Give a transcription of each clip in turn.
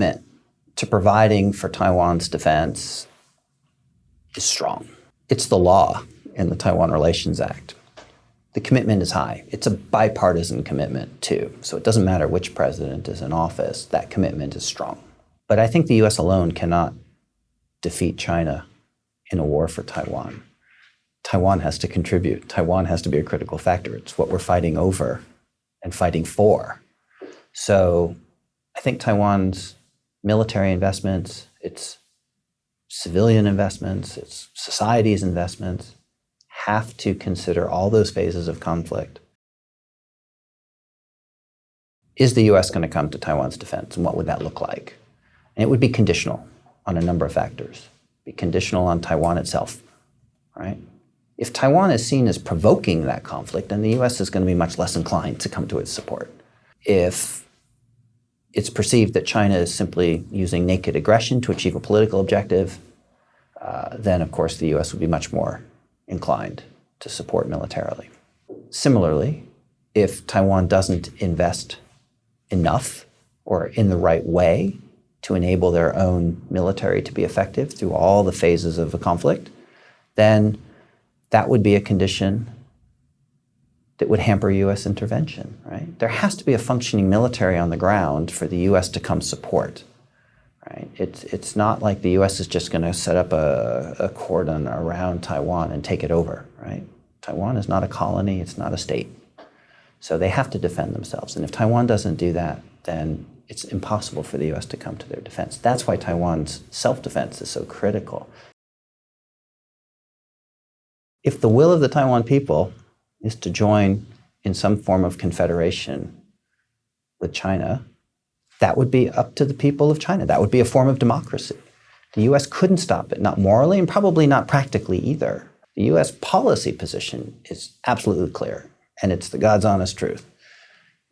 commitment to providing for Taiwan's defense is strong. It's the law in the Taiwan Relations Act. The commitment is high. It's a bipartisan commitment, too. So it doesn't matter which president is in office, that commitment is strong. But I think the U.S. alone cannot defeat China in a war for Taiwan. Taiwan has to contribute. Taiwan has to be a critical factor. It's what we're fighting over and fighting for. So I think Taiwan's military investments, its civilian investments, its society's investments have to consider all those phases of conflict. Is the U.S. going to come to Taiwan's defense, and what would that look like? And it would be conditional on a number of factors. Be conditional on Taiwan itself, right? If Taiwan is seen as provoking that conflict, then the U.S. is going to be much less inclined to come to its support. If it's perceived that China is simply using naked aggression to achieve a political objective, then, of course, the U.S. would be much more inclined to support militarily. Similarly, if Taiwan doesn't invest enough or in the right way to enable their own military to be effective through all the phases of a conflict, then that would be a condition that would hamper U.S. intervention, right? There has to be a functioning military on the ground for the U.S. to come support, right? It's not like the U.S. is just going to set up a cordon around Taiwan and take it over, right? Taiwan is not a colony, it's not a state. So they have to defend themselves. And if Taiwan doesn't do that, then it's impossible for the U.S. to come to their defense. That's why Taiwan's self-defense is so critical. If the will of the Taiwan people is to join in some form of confederation with China, that would be up to the people of China. That would be a form of democracy. The U.S. couldn't stop it, not morally and probably not practically either. The U.S. policy position is absolutely clear, and it's the God's honest truth.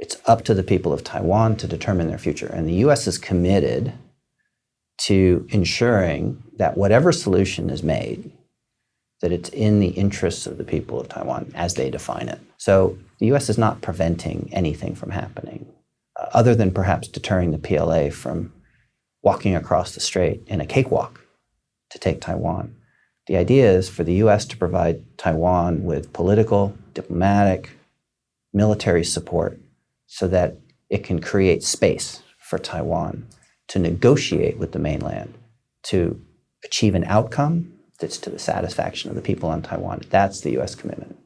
It's up to the people of Taiwan to determine their future. And the U.S. is committed to ensuring that whatever solution is made, that it's in the interests of the people of Taiwan as they define it. So the U.S. is not preventing anything from happening, other than perhaps deterring the PLA from walking across the strait in a cakewalk to take Taiwan. The idea is for the U.S. to provide Taiwan with political, diplomatic, military support so that it can create space for Taiwan to negotiate with the mainland to achieve an outcome that's to the satisfaction of the people on Taiwan. That's the U.S. commitment.